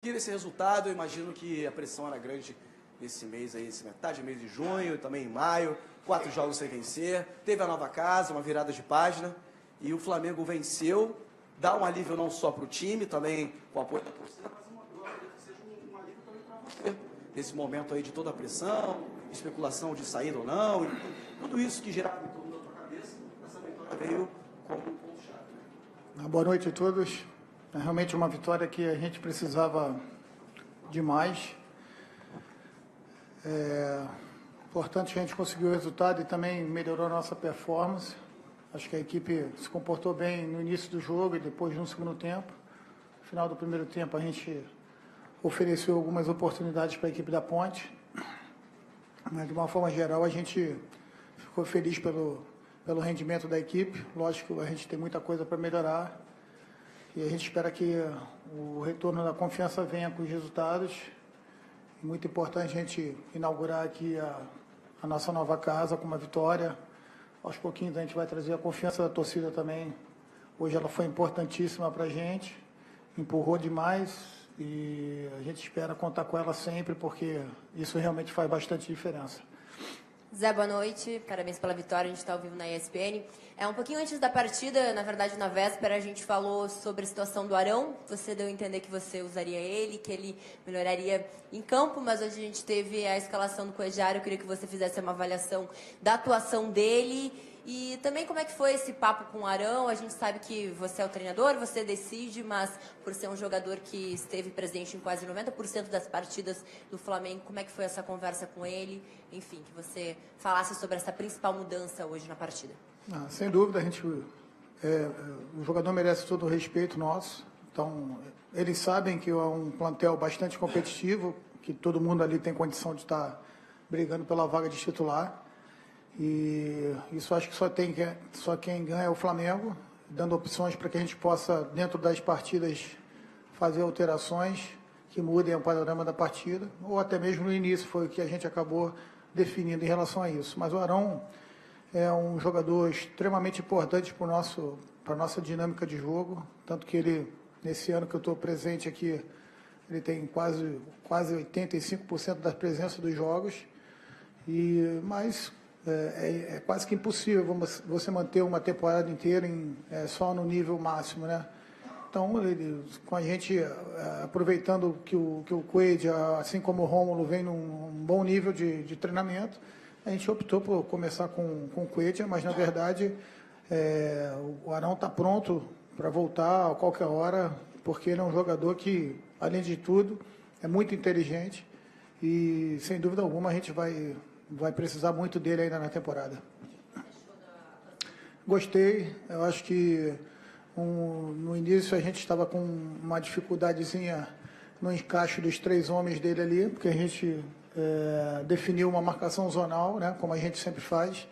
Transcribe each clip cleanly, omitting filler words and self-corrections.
Esse resultado, eu imagino que a pressão era grande nesse mês aí, esse metade do mês de junho, também em maio, 4 jogos sem vencer, teve a nova casa, uma virada de página, e o Flamengo venceu, dá um alívio não só para o time, também com o apoio da torcida, mas eu acredito que seja um alívio também para você, nesse momento aí de toda a pressão, especulação de saída ou não, e tudo isso que girava em torno da tua cabeça, essa vitória veio como um ponto-chave. Boa noite a todos. É realmente uma vitória que a gente precisava demais. Importante que a gente conseguiu o resultado e também melhorou a nossa performance. Acho que a equipe se comportou bem no início do jogo e depois no segundo tempo. No final do primeiro tempo a gente ofereceu algumas oportunidades para a equipe da Ponte. Mas de uma forma geral a gente ficou feliz pelo rendimento da equipe. Lógico que a gente tem muita coisa para melhorar. E a gente espera que o retorno da confiança venha com os resultados. É muito importante a gente inaugurar aqui a nossa nova casa com uma vitória. Aos pouquinhos a gente vai trazer a confiança da torcida também. Hoje ela foi importantíssima para a gente, empurrou demais e a gente espera contar com ela sempre, porque isso realmente faz bastante diferença. Zé, boa noite. Parabéns pela vitória. A gente está ao vivo na ESPN. Um pouquinho antes da partida, na verdade, na véspera, a gente falou sobre a situação do Arão. Você deu a entender que você usaria ele, que ele melhoraria em campo, mas hoje a gente teve a escalação do Cuéllar. Eu queria que você fizesse uma avaliação da atuação dele e também como é que foi esse papo com o Arão. A gente sabe que você é o treinador, você decide, mas por ser um jogador que esteve presente em quase 90% das partidas do Flamengo, como é que foi essa conversa com ele? Enfim, que você falasse sobre essa principal mudança hoje na partida. Sem dúvida, o jogador merece todo o respeito nosso. Então, eles sabem que é um plantel bastante competitivo, que todo mundo ali tem condição de estar brigando pela vaga de titular. E isso acho que só quem ganha é o Flamengo, dando opções para que a gente possa, dentro das partidas, fazer alterações que mudem o panorama da partida, ou até mesmo no início foi o que a gente acabou definindo em relação a isso. Mas o Arão é um jogador extremamente importante para a nossa dinâmica de jogo, tanto que ele, nesse ano que eu estou presente aqui, ele tem quase 85% da presença dos jogos, mas é quase que impossível você manter uma temporada inteira só no nível máximo, né? Então, com a gente aproveitando que o Cuéllar, assim como o Rômulo, vem num bom nível de treinamento, a gente optou por começar com o Cuéllar, mas na verdade o Arão está pronto para voltar a qualquer hora, porque ele é um jogador que, além de tudo, é muito inteligente e, sem dúvida alguma, a gente vai precisar muito dele ainda na temporada. Gostei, eu acho que no início a gente estava com uma dificuldadezinha no encaixe dos 3 homens dele ali, porque a gente definiu uma marcação zonal, né, como a gente sempre faz,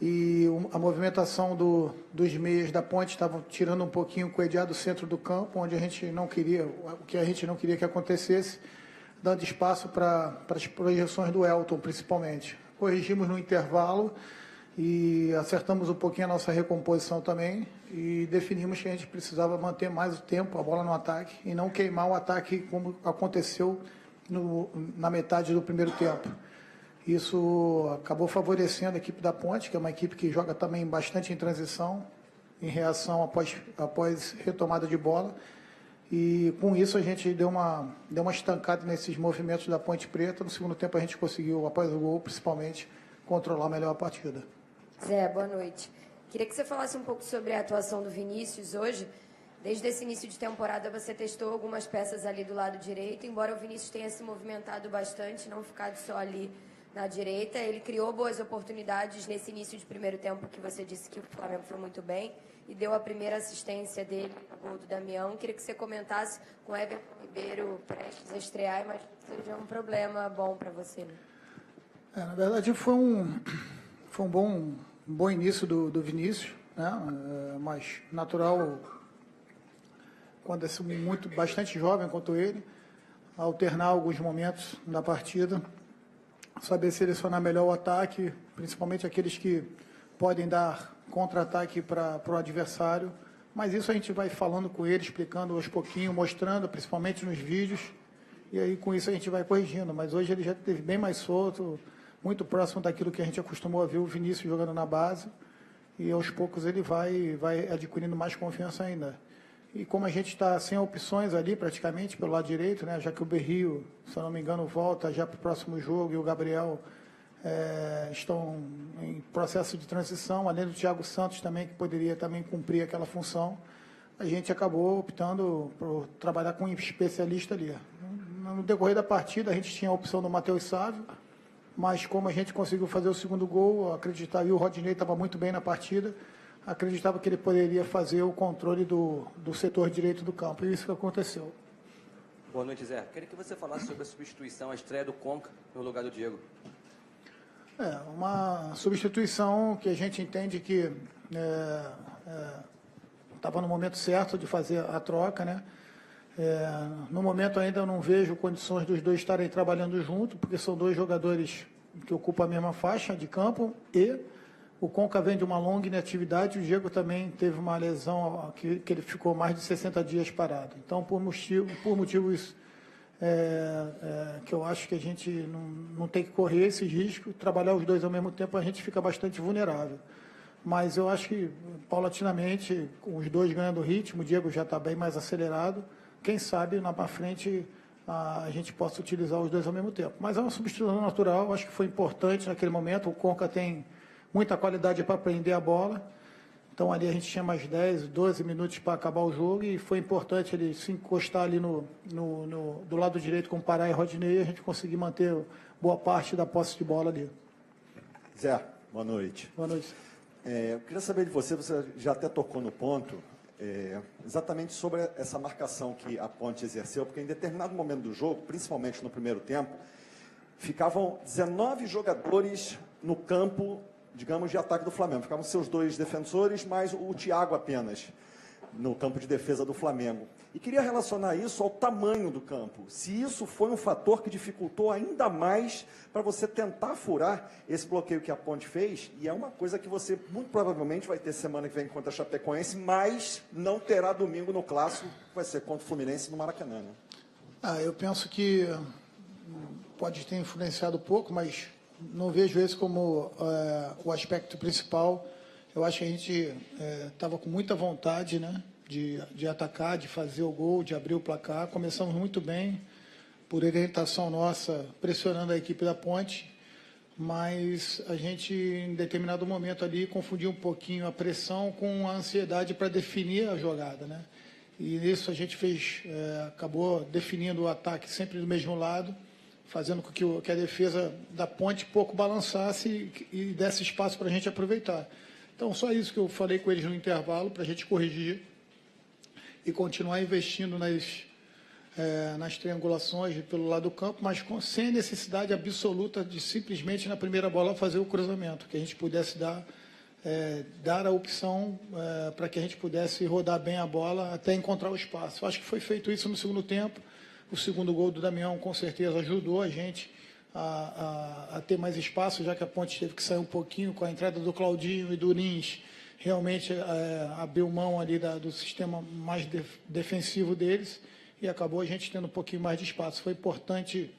e a movimentação dos meias da Ponte estava tirando um pouquinho o Cuéllar do centro do campo, onde a gente não queria, o que a gente não queria que acontecesse, dando espaço para as projeções do Elton, principalmente. Corrigimos no intervalo e acertamos um pouquinho a nossa recomposição também e definimos que a gente precisava manter mais o tempo, a bola no ataque, e não queimar o ataque como aconteceu na metade do primeiro tempo. Isso acabou favorecendo a equipe da Ponte, que é uma equipe que joga também bastante em transição, em reação após retomada de bola. E com isso a gente deu uma estancada nesses movimentos da Ponte Preta. No segundo tempo a gente conseguiu, após o gol, principalmente, controlar melhor a partida. Zé, boa noite. Queria que você falasse um pouco sobre a atuação do Vinícius hoje. Desde esse início de temporada você testou algumas peças ali do lado direito, embora o Vinícius tenha se movimentado bastante, não ficado só ali na direita. Ele criou boas oportunidades nesse início de primeiro tempo, que você disse que o Flamengo foi muito bem, e deu a primeira assistência dele, o gol do Damião. Queria que você comentasse com o Everton Ribeiro prestes a estrear, mas seja um problema bom para você, né? Na verdade foi um bom início do Vinícius, né? Mas natural, quando é bastante jovem quanto ele, alternar alguns momentos da partida, saber selecionar melhor o ataque, principalmente aqueles que podem dar contra-ataque para o adversário, mas isso a gente vai falando com ele, explicando aos pouquinhos, mostrando, principalmente nos vídeos, e aí com isso a gente vai corrigindo. Mas hoje ele já esteve bem mais solto, muito próximo daquilo que a gente acostumou a ver o Vinícius jogando na base, e aos poucos ele vai adquirindo mais confiança ainda. E como a gente está sem opções ali praticamente pelo lado direito, né, já que o Berrio, se eu não me engano, volta já para o próximo jogo, e o Gabriel estão em processo de transição, além do Thiago Santos também, que poderia também cumprir aquela função, a gente acabou optando por trabalhar com um especialista ali. No decorrer da partida, a gente tinha a opção do Matheus Sávio, mas como a gente conseguiu fazer o segundo gol, acreditava, e o Rodinei estava muito bem na partida, acreditava que ele poderia fazer o controle do setor direito do campo, e isso que aconteceu. Boa noite, Zé. Queria que você falasse sobre a substituição, a estreia do Conca no lugar do Diego. Uma substituição que a gente entende que estava no momento certo de fazer a troca, né? No momento ainda eu não vejo condições dos dois estarem trabalhando junto, porque são dois jogadores que ocupam a mesma faixa de campo, e o Conca vem de uma longa inatividade, o Diego também teve uma lesão que ele ficou mais de 60 dias parado. Então, por motivos que eu acho que a gente não tem que correr esse risco, trabalhar os dois ao mesmo tempo, a gente fica bastante vulnerável. Mas eu acho que, paulatinamente, com os dois ganhando ritmo, o Diego já está bem mais acelerado, quem sabe, lá para frente, a gente possa utilizar os dois ao mesmo tempo. Mas é uma substituição natural, acho que foi importante naquele momento, o Conca tem muita qualidade para prender a bola, então ali a gente tinha mais 10, 12 minutos para acabar o jogo, e foi importante ele se encostar ali do lado direito com o Pará e Rodinei, e a gente conseguir manter boa parte da posse de bola ali. Zé, boa noite. Boa noite. Eu queria saber de você já até tocou no ponto, exatamente sobre essa marcação que a Ponte exerceu, porque em determinado momento do jogo, principalmente no primeiro tempo, ficavam 19 jogadores no campo, digamos, de ataque do Flamengo. Ficavam seus dois defensores, mais o Thiago apenas, no campo de defesa do Flamengo. E queria relacionar isso ao tamanho do campo. Se isso foi um fator que dificultou ainda mais para você tentar furar esse bloqueio que a Ponte fez, e é uma coisa que você muito provavelmente vai ter semana que vem contra a Chapecoense, mas não terá domingo no Clássico, que vai ser contra o Fluminense no Maracanã, né? Eu penso que pode ter influenciado um pouco, mas não vejo esse como o aspecto principal. Eu acho que a gente estava com muita vontade, né, de atacar, de fazer o gol, de abrir o placar. Começamos muito bem, por orientação nossa, pressionando a equipe da Ponte, mas a gente, em determinado momento ali, confundiu um pouquinho a pressão com a ansiedade para definir a jogada, né? E nisso a gente acabou definindo o ataque sempre do mesmo lado, fazendo com que a defesa da Ponte pouco balançasse e desse espaço para a gente aproveitar. Então, só isso que eu falei com eles no intervalo, para a gente corrigir e continuar investindo nas triangulações pelo lado do campo, mas sem necessidade absoluta de simplesmente na primeira bola fazer o cruzamento, que a gente pudesse dar a opção para que a gente pudesse rodar bem a bola até encontrar o espaço. Acho que foi feito isso no segundo tempo. O segundo gol do Damião, com certeza, ajudou a gente a ter mais espaço, já que a Ponte teve que sair um pouquinho com a entrada do Claudinho e do Lins, realmente abriu mão ali do sistema mais defensivo deles, e acabou a gente tendo um pouquinho mais de espaço. Foi importante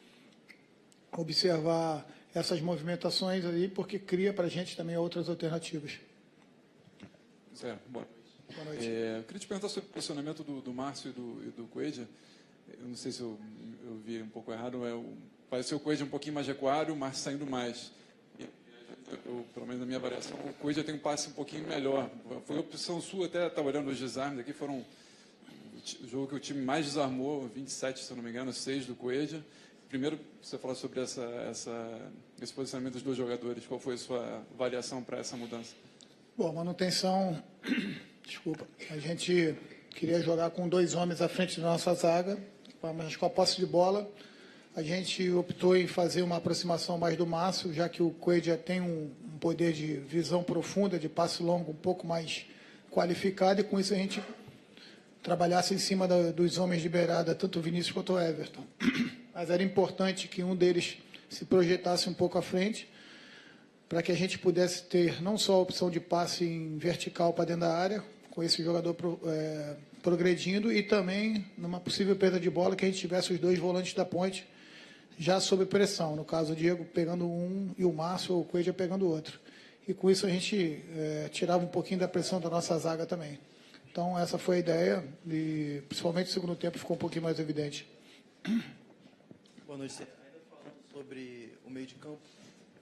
observar essas movimentações ali, porque cria para a gente também outras alternativas. Zé, boa noite. Eu queria te perguntar sobre o posicionamento do Márcio e do Coelho. Eu não sei se eu vi um pouco errado, pareceu o Coelho um pouquinho mais recuado, o Márcio saindo mais. Pelo menos na minha avaliação, o Coelho tem um passe um pouquinho melhor. Foi opção sua, até estava olhando os desarmes aqui, foram o jogo que o time mais desarmou, 27, se eu não me engano, 6 do Coelho. Primeiro, você falou sobre esse posicionamento dos dois jogadores, qual foi a sua avaliação para essa mudança? Bom, manutenção, desculpa, a gente queria jogar com 2 homens à frente da nossa zaga, mas com a posse de bola, a gente optou em fazer uma aproximação mais do Márcio, já que o Coelho já tem um poder de visão profunda, de passe longo um pouco mais qualificado, e com isso a gente trabalhasse em cima dos homens de beirada, tanto o Vinícius quanto o Everton. Mas era importante que um deles se projetasse um pouco à frente, para que a gente pudesse ter não só a opção de passe em vertical para dentro da área, com esse jogador progredindo e também numa possível perda de bola que a gente tivesse os 2 volantes da ponte já sob pressão. No caso, o Diego pegando um e o Márcio ou o Coelho pegando o outro. E com isso a gente tirava um pouquinho da pressão da nossa zaga também. Então essa foi a ideia e principalmente no segundo tempo ficou um pouquinho mais evidente. Boa noite. Ainda falando sobre o meio de campo,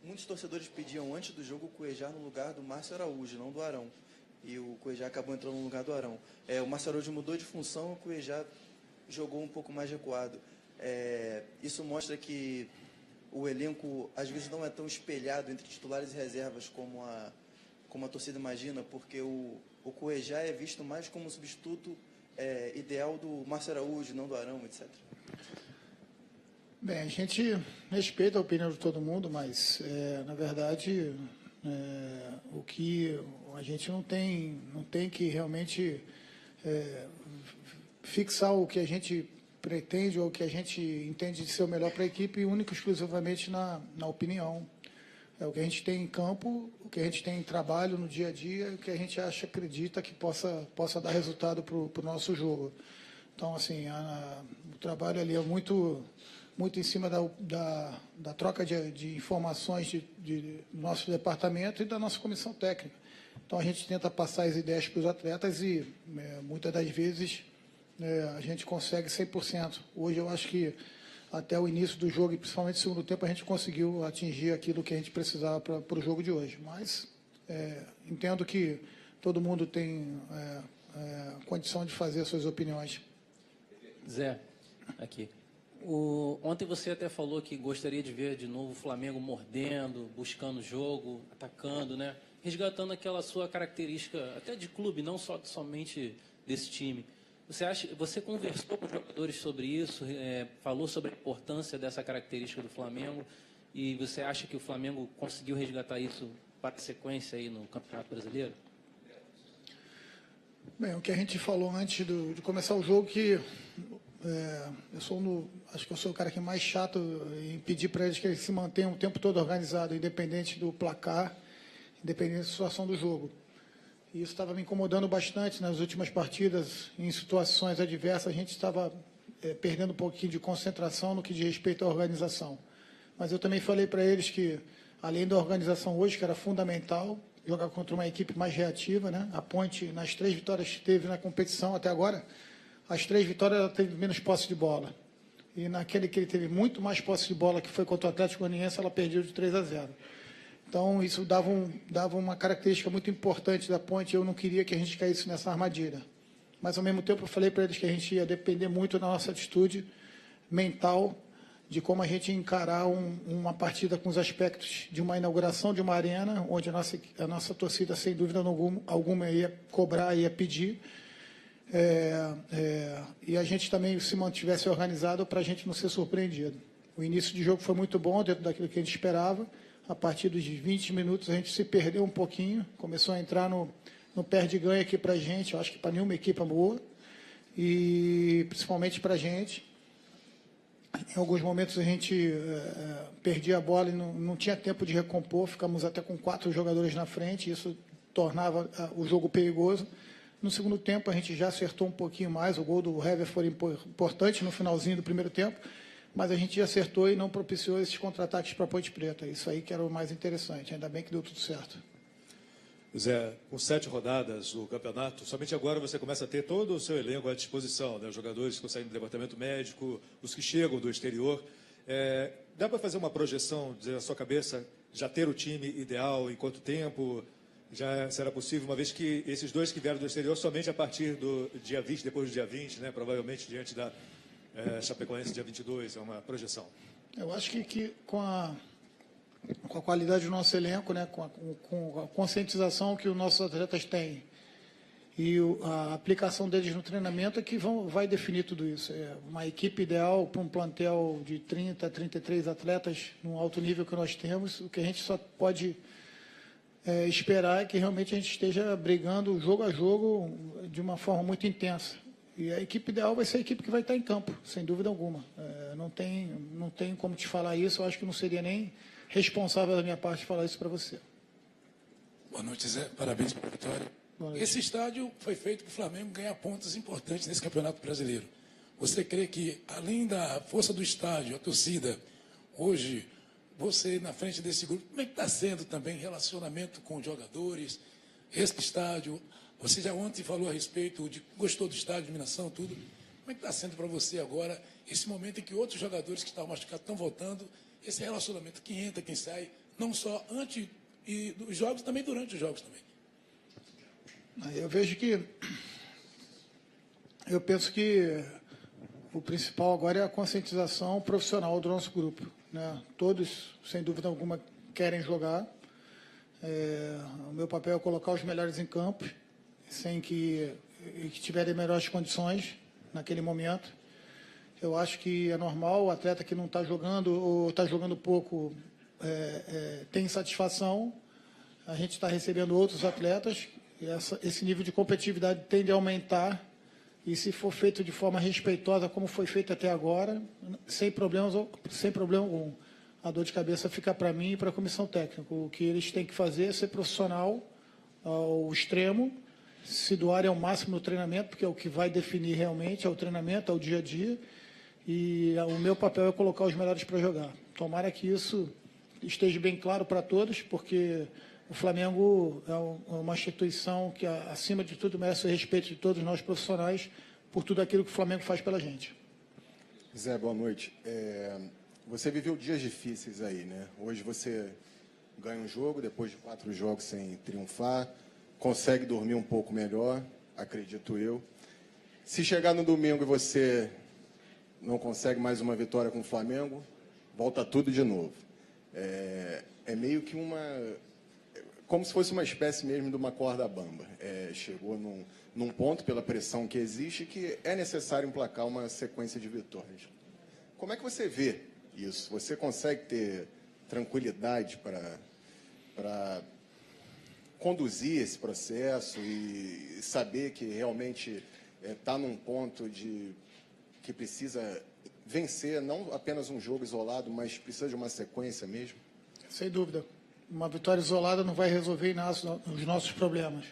muitos torcedores pediam antes do jogo o Cuejá no lugar do Márcio Araújo, não do Arão. E o Cuejá acabou entrando no lugar do Arão. O Márcio Araújo mudou de função, o Cuejá jogou um pouco mais recuado. Isso mostra que o elenco às vezes não é tão espelhado entre titulares e reservas como a torcida imagina, porque o Cuejá é visto mais como um substituto ideal do Márcio Araújo, não do Arão, etc. Bem, a gente respeita a opinião de todo mundo, mas, na verdade, o que a gente não tem que realmente fixar o que a gente pretende ou o que a gente entende de ser o melhor para a equipe, único e exclusivamente na opinião. É o que a gente tem em campo, o que a gente tem em trabalho no dia a dia, o que a gente acredita que possa dar resultado para o nosso jogo. Então, assim, o trabalho ali é muito em cima da troca de informações do nosso departamento e da nossa comissão técnica. Então, a gente tenta passar as ideias para os atletas e, muitas das vezes, a gente consegue 100%. Hoje, eu acho que até o início do jogo, e principalmente no segundo tempo, a gente conseguiu atingir aquilo que a gente precisava para o jogo de hoje. Mas entendo que todo mundo tem condição de fazer as suas opiniões. Zé, aqui. Ontem você até falou que gostaria de ver de novo o Flamengo mordendo, buscando jogo, atacando, né? Resgatando aquela sua característica, até de clube, não somente desse time. Você conversou com os jogadores sobre isso, falou sobre a importância dessa característica do Flamengo, e você acha que o Flamengo conseguiu resgatar isso para a sequência aí no Campeonato Brasileiro? Bem, o que a gente falou antes de começar o jogo, que acho que eu sou o cara que é mais chato em pedir para eles que eles se mantenham o tempo todo organizado, independente do placar, independente da situação do jogo. E isso estava me incomodando bastante nas últimas partidas, em situações adversas, a gente estava perdendo um pouquinho de concentração no que diz respeito à organização. Mas eu também falei para eles que, além da organização hoje, que era fundamental, jogar contra uma equipe mais reativa, né? A Ponte, nas 3 vitórias que teve na competição até agora, as 3 vitórias ela teve menos posse de bola. E naquele que ele teve muito mais posse de bola, que foi contra o Atlético Goianiense, ela perdeu de 3-0. Então, isso dava uma característica muito importante da Ponte, e eu não queria que a gente caísse nessa armadilha. Mas, ao mesmo tempo, eu falei para eles que a gente ia depender muito da nossa atitude mental, de como a gente ia encarar uma partida com os aspectos de uma inauguração de uma arena, onde a nossa torcida, sem dúvida alguma, ia cobrar, ia pedir, e a gente também se mantivesse organizado para a gente não ser surpreendido. O início de jogo foi muito bom, dentro daquilo que a gente esperava. A partir dos 20 minutos a gente se perdeu um pouquinho, começou a entrar no perde-ganha aqui para a gente, eu acho que para nenhuma equipe boa, e principalmente para a gente. Em alguns momentos a gente perdia a bola e não tinha tempo de recompor, ficamos até com 4 jogadores na frente, isso tornava o jogo perigoso. No segundo tempo a gente já acertou um pouquinho mais, o gol do Hever foi importante no finalzinho do primeiro tempo, mas a gente acertou e não propiciou esses contra-ataques para a Ponte Preta. Isso aí que era o mais interessante, ainda bem que deu tudo certo. Zé, com 7 rodadas o campeonato, somente agora você começa a ter todo o seu elenco à disposição, né? Os jogadores que saem do departamento médico, os que chegam do exterior. Dá para fazer uma projeção, dizer, na sua cabeça, já ter o time ideal, em quanto tempo já será possível, uma vez que esses 2 que vieram do exterior somente a partir do dia 20, depois do dia 20, né? Provavelmente diante da Chapecoense dia 22, é uma projeção. Eu acho que com a qualidade do nosso elenco, né, com a conscientização que os nossos atletas têm e a aplicação deles no treinamento é que vai definir tudo isso. É uma equipe ideal para um plantel de 30, 33 atletas no alto nível que nós temos. O que a gente só pode esperar é que realmente a gente esteja brigando jogo a jogo de uma forma muito intensa. E a equipe ideal vai ser a equipe que vai estar em campo, sem dúvida alguma. Não tem como te falar isso, eu acho que não seria nem responsável da minha parte falar isso para você. Boa noite, Zé. Parabéns pela vitória. Esse estádio foi feito para o Flamengo ganhar pontos importantes nesse Campeonato Brasileiro. Você crê que, além da força do estádio, a torcida, hoje, você na frente desse grupo, como é que está sendo também relacionamento com os jogadores, esse estádio? Você já ontem falou a respeito de gostou do estádio, iluminação, tudo. Como é que está sendo para você agora, esse momento em que outros jogadores que estavam machucados estão voltando, esse relacionamento, quem entra, quem sai, não só antes dos jogos, também durante os jogos também? Eu vejo que... Eu penso que o principal agora é a conscientização profissional do nosso grupo, né? Todos, sem dúvida alguma, querem jogar. O meu papel é colocar os melhores em campo, sem que tiverem melhores condições naquele momento. Eu acho que é normal o atleta que não está jogando ou está jogando pouco tem insatisfação. A gente está recebendo outros atletas e esse nível de competitividade tende a aumentar. E se for feito de forma respeitosa, como foi feito até agora, sem problema algum. A dor de cabeça fica para mim e para a comissão técnica. O que eles têm que fazer é ser profissional ao extremo, se doarem ao máximo no treinamento, porque é o que vai definir realmente, é o treinamento, é o dia a dia. E o meu papel é colocar os melhores para jogar. Tomara que isso esteja bem claro para todos, porque o Flamengo é uma instituição que, acima de tudo, merece o respeito de todos nós profissionais por tudo aquilo que o Flamengo faz pela gente. Zé, boa noite. Você viveu dias difíceis aí, né? Hoje você ganha um jogo, depois de 4 jogos sem triunfar, consegue dormir um pouco melhor, acredito eu. Se chegar no domingo e você não consegue mais uma vitória com o Flamengo, volta tudo de novo. É meio que como se fosse uma espécie mesmo de uma corda bamba. Chegou num ponto, pela pressão que existe, que é necessário emplacar uma sequência de vitórias. Como é que você vê isso? Você consegue ter tranquilidade para conduzir esse processo e saber que realmente está num ponto que precisa vencer, não apenas um jogo isolado, mas precisa de uma sequência mesmo? Sem dúvida. Uma vitória isolada não vai resolver os nossos problemas.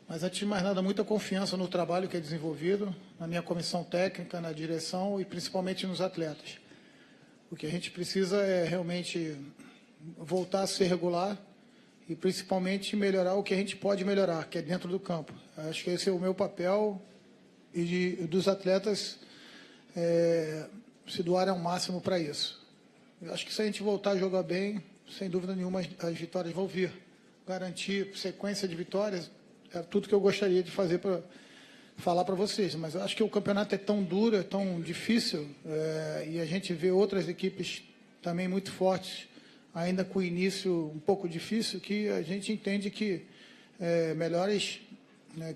Mas, antes de mais nada, muita confiança no trabalho que é desenvolvido, na minha comissão técnica, na direção e principalmente nos atletas. O que a gente precisa é realmente voltar a ser regular e principalmente melhorar o que a gente pode melhorar, que é dentro do campo. Acho que esse é o meu papel e dos atletas se doarem ao máximo para isso. Eu acho que se a gente voltar a jogar bem, sem dúvida nenhuma, as vitórias vão vir. Garantir sequência de vitórias é tudo que eu gostaria de fazer para falar para vocês. Mas eu acho que o campeonato é tão duro, é tão difícil, e a gente vê outras equipes também muito fortes, ainda com o início um pouco difícil, que a gente entende que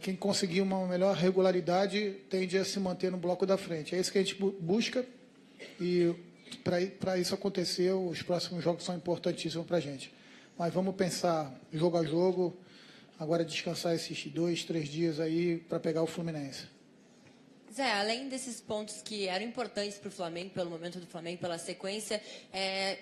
quem conseguir uma melhor regularidade tende a se manter no bloco da frente. É isso que a gente busca e para isso acontecer, os próximos jogos são importantíssimos para a gente. Mas vamos pensar jogo a jogo, agora descansar esses 2, 3 dias aí para pegar o Fluminense. Zé, além desses pontos que eram importantes para o Flamengo, pelo momento do Flamengo, pela sequência,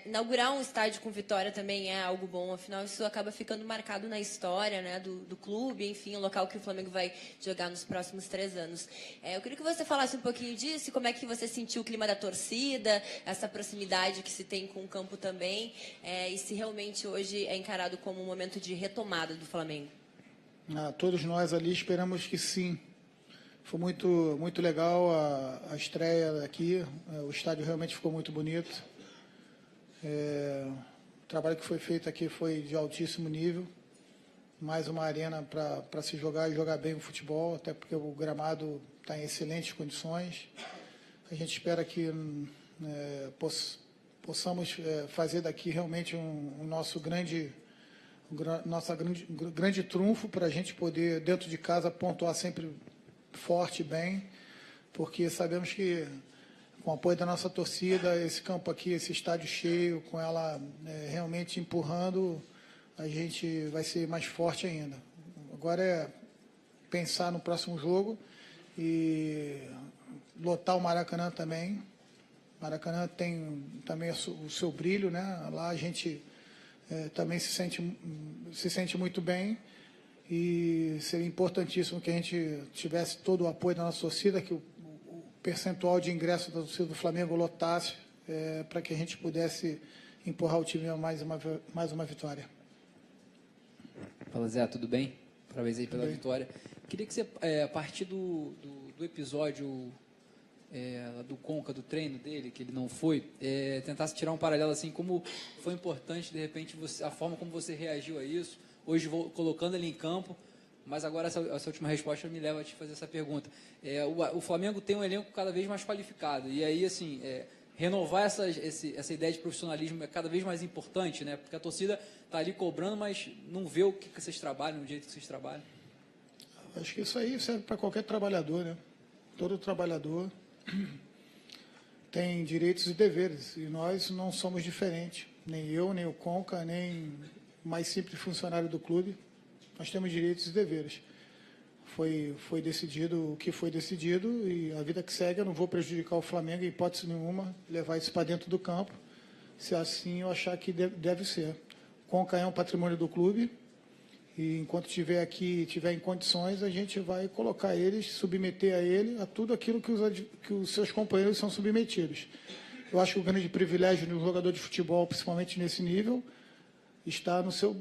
inaugurar um estádio com vitória também é algo bom, afinal isso acaba ficando marcado na história, né, do clube, enfim, o local que o Flamengo vai jogar nos próximos 3 anos. Eu queria que você falasse um pouquinho disso, como é que você sentiu o clima da torcida, essa proximidade que se tem com o campo também, e se realmente hoje é encarado como um momento de retomada do Flamengo. Todos nós ali esperamos que sim. Foi muito legal a estreia aqui, o estádio realmente ficou muito bonito. O trabalho que foi feito aqui foi de altíssimo nível, mais uma arena para se jogar e jogar bem o futebol, até porque o gramado está em excelentes condições. A gente espera que possamos fazer daqui realmente nosso grande trunfo para a gente poder, dentro de casa, pontuar sempre forte, bem, porque sabemos que com o apoio da nossa torcida, esse campo aqui, esse estádio cheio, com ela realmente empurrando, a gente vai ser mais forte ainda. Agora é pensar no próximo jogo e lotar o Maracanã também. O Maracanã tem também o seu brilho, né? Lá a gente também se sente muito bem. e seria importantíssimo que a gente tivesse todo o apoio da nossa torcida, que o percentual de ingresso da torcida do Flamengo lotasse, para que a gente pudesse empurrar o time a mais uma vitória. Fala, Zé, tudo bem? Parabéns aí pela vitória. Queria que você, a partir do episódio do Conca, do treino dele, que ele não foi, tentasse tirar um paralelo, assim, como foi importante, de repente, a forma como você reagiu a isso, hoje colocando ele em campo, mas agora essa última resposta me leva a te fazer essa pergunta. O Flamengo tem um elenco cada vez mais qualificado, e aí, assim, renovar essa ideia de profissionalismo é cada vez mais importante, né? Porque a torcida está ali cobrando, mas não vê o que vocês trabalham, o jeito que vocês trabalham. Acho que isso aí serve para qualquer trabalhador, né? Todo trabalhador tem direitos e deveres, e nós não somos diferentes. Nem eu, nem o Conca, nem o mais simples funcionário do clube. Nós temos direitos e deveres. Foi decidido o que foi decidido e a vida que segue. Eu não vou prejudicar o Flamengo em hipótese nenhuma, levar isso para dentro do campo, se assim eu achar que deve ser. O Conca é um patrimônio do clube e enquanto estiver aqui, estiver em condições, a gente vai colocar eles, submeter a ele a tudo aquilo que os seus companheiros são submetidos. Eu acho que o grande privilégio de um jogador de futebol, principalmente nesse nível, está no seu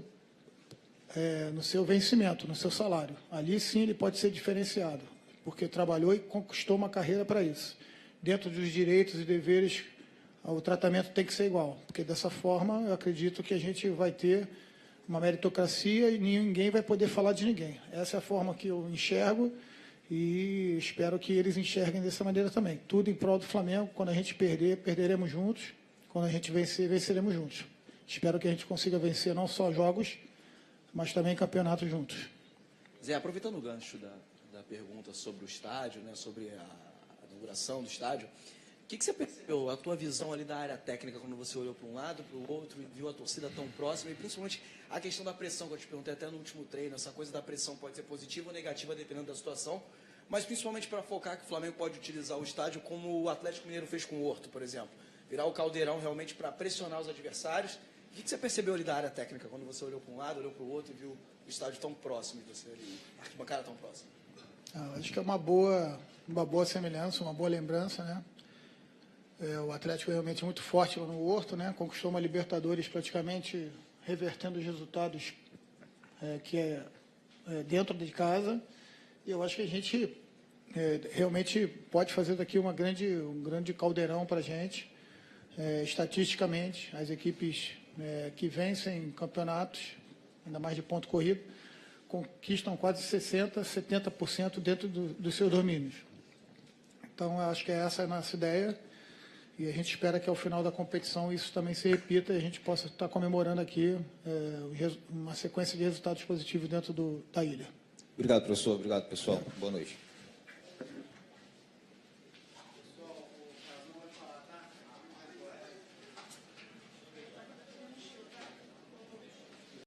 vencimento, no seu salário. Ali sim ele pode ser diferenciado, porque trabalhou e conquistou uma carreira para isso. Dentro dos direitos e deveres, o tratamento tem que ser igual, porque dessa forma eu acredito que a gente vai ter uma meritocracia e ninguém vai poder falar de ninguém. Essa é a forma que eu enxergo e espero que eles enxerguem dessa maneira também. Tudo em prol do Flamengo. Quando a gente perder, perderemos juntos. Quando a gente vencer, venceremos juntos. Espero que a gente consiga vencer não só jogos, mas também campeonatos juntos. Zé, aproveitando o gancho da pergunta sobre o estádio, né, sobre a inauguração do estádio, o que você percebeu, a tua visão ali da área técnica, quando você olhou para um lado, para o outro, e viu a torcida tão próxima, e principalmente a questão da pressão, que eu te perguntei até no último treino, essa coisa da pressão pode ser positiva ou negativa, dependendo da situação, mas principalmente para focar que o Flamengo pode utilizar o estádio como o Atlético Mineiro fez com o Horto, por exemplo. Virar o caldeirão realmente para pressionar os adversários. O que você percebeu ali da área técnica, quando você olhou para um lado, olhou para o outro e viu o estádio tão próximo de você ali, a arquibancada tão próxima? Acho que é uma boa semelhança, uma boa lembrança, né? O Atlético é realmente muito forte lá no Horto, né? Conquistou uma Libertadores praticamente revertendo os resultados dentro de casa. E eu acho que a gente realmente pode fazer daqui um grande caldeirão para a gente. Estatisticamente, as equipes que vencem campeonatos, ainda mais de ponto corrido, conquistam quase 60%, 70% dentro dos seus domínios. Então, eu acho que essa é a nossa ideia. E a gente espera que ao final da competição isso também se repita e a gente possa estar comemorando aqui uma sequência de resultados positivos dentro da ilha. Obrigado, professor. Obrigado, pessoal. Boa noite.